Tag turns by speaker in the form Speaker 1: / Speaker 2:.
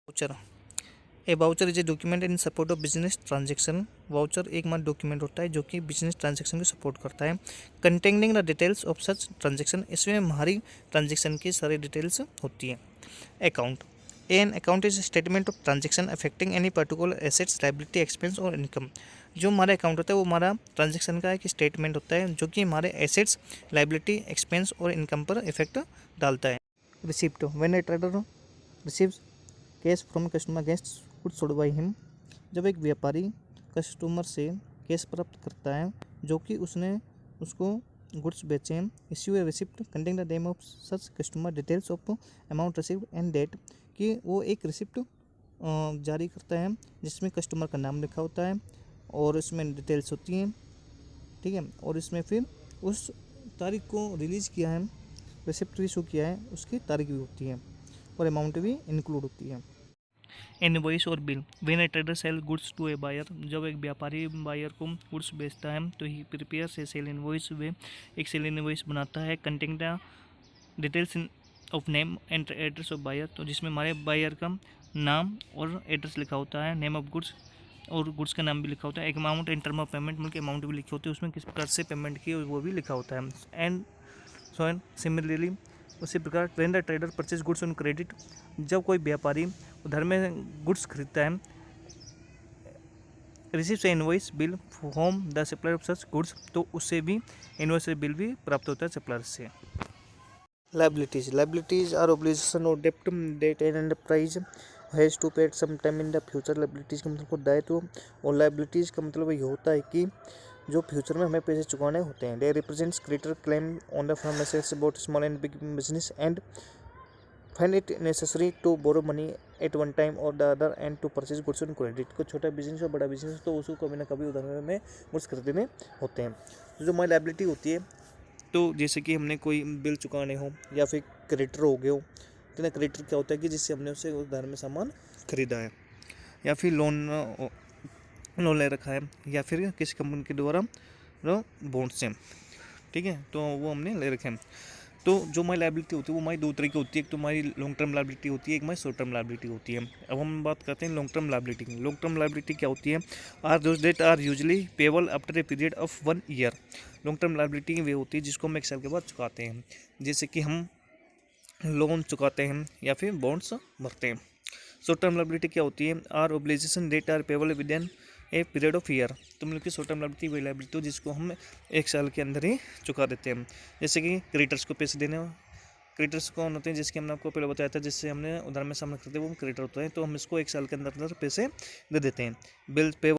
Speaker 1: Voucher. A voucher is a document in support of business transaction. Voucher एक मात्र document होता है जो कि बिजनेस ट्रांजेक्शन को सपोर्ट करता है। Containing the details of such transaction, इसमें हमारी ट्रांजेक्शन की सारी डिटेल्स होती है। Account. An account is statement of transaction affecting any particular assets, liability, expense और इनकम। जो हमारा अकाउंट होता है वो हमारा ट्रांजेक्शन का एक स्टेटमेंट होता है जो कि हमारे एसेट्स, लायबिलिटी, एक्सपेंस और इनकम पर इफेक्ट डालता है। Receipt. When a trader receives cash from customer against goods sold by him, जब एक व्यापारी कस्टमर से कैश प्राप्त करता है जो कि उसने उसको गुड्स बेचे हैं। Issue a receipt containing the name of such customer, details of amount received and date, कि वो एक रिसिप्ट जारी करता है जिसमें कस्टमर का नाम लिखा होता है और इसमें डिटेल्स होती हैं, ठीक है। और इसमें फिर उस तारीख को रिलीज़ किया है, रिसिप्ट इशू किया है, उसकी तारीख भी होती है और अमाउंट भी इंक्लूड होती है। इनवॉइस और bill. When a trader sell goods to a buyer, जब एक व्यापारी बायर को गुड्स बेचता है तो ही प्रिपेयर से सेल इनवॉइस, वे एक सेल इनवॉइस बनाता है containing the details of name and address of buyer, तो जिसमें हमारे बायर का नाम और एड्रेस लिखा होता है, नेम ऑफ गुड्स और गुड्स का नाम भी लिखा होता है, एक amount in term of payment, मतलब अमाउंट भी लिखी होती है उसमें, किस प्रकार से पेमेंट की वो भी लिखा होता है। एंड सो एंड सिमिलरली, उसी प्रकार when the trader purchase goods on credit, जब कोई व्यापारी उधर में गुड्स खरीदता है, receives invoice bill from the supplier of such goods, तो उससे भी इनवॉइस बिल भी प्राप्त होता है सप्लायर से। लायबिलिटीज। लायबिलिटीज आर ऑब्लिगेशन और डेब्ट that an enterprise has to pay some time in the future. Liabilities का मतलब होता है दायित्व, और लायबिलिटीज का मतलब ये होता है कि जो फ्यूचर में हमें पैसे चुकाने होते हैं। They represents creditor claim on the firm assets about small and big business and find it necessary to borrow money at one time और the other and to purchase goods on credit. को छोटा business और बड़ा business तो उसको कभी ना कभी उधार में गुड्स खरीदने होते हैं। तो जो हमारी लायबिलिटी होती है, तो जैसे कि हमने कोई बिल चुकाने हो या फिर क्रेडिटर हो गए हो, तो ना क्रेडिटर क्या होता है कि जिससे हमने उससे उधार में सामान खरीदा है या फिर लोन ले रखा है या फिर किसी कंपनी के द्वारा बॉन्ड से, ठीक है, तो वो हमने ले रखे हैं। तो जो हमारी लायबिलिटी होती है वो हमारी दो तरह की होती है, एक तो हमारी लॉन्ग टर्म लायबिलिटी होती है, एक हमारी शॉर्ट टर्म लायबिलिटी होती है। अब हम बात करते हैं लॉन्ग टर्म लायबिलिटी की। लॉन्ग टर्म लायबिलिटी क्या होती है? Are those debt are usually payable after a period of 1 year. Long term liability वे होती है जिसको हम 1 साल के बाद चुकाते हैं, जैसे कि हम लोन चुकाते हैं या फिर बॉन्ड्स भरते हैं। शॉर्ट टर्म लायबिलिटी क्या होती है? Are obligation debt are payable within a period of year. तो मतलब कि शॉर्ट टर्म लायबिलिटी वही लायबिलिटी हो जिसको हम 1 साल के अंदर ही चुका देते हैं, जैसे कि क्रेडिटर्स को पैसे देने। क्रेडिटर्स कौन होते हैं? जिसके हमने आपको पहले बताया था, जिससे हमने उधार में सामना करते हैं वो क्रेडिटर होते हैं, तो हम इसको 1 साल के अंदर अंदर पैसे दे देते हैं। Bill pay